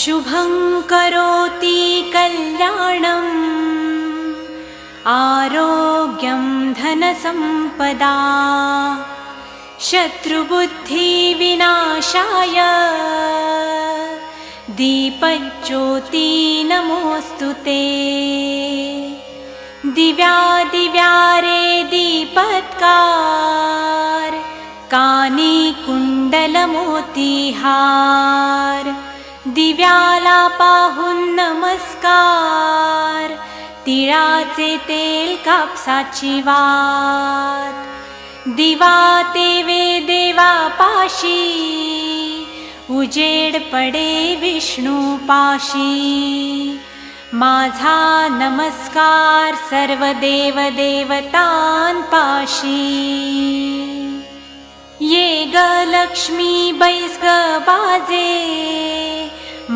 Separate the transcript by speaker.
Speaker 1: शुभं करोति कल्याणम् आरोग्यं धनसम्पदा शत्रुबुद्धिविनाशाय दीपज्योति नमोऽस्तुते। दिव्यादिव्यारे दीपत्कार कानी कुण्डलमोतिहार दिव्याला पाहून नमस्कार तिळाचे तेल कापसाची वात दिवा तेवे देवा पाशी उजेड पडे विष्णू पाशी माझा नमस्कार सर्व देव देवतांपाशी ये ग लक्ष्मी बैस ग बाजे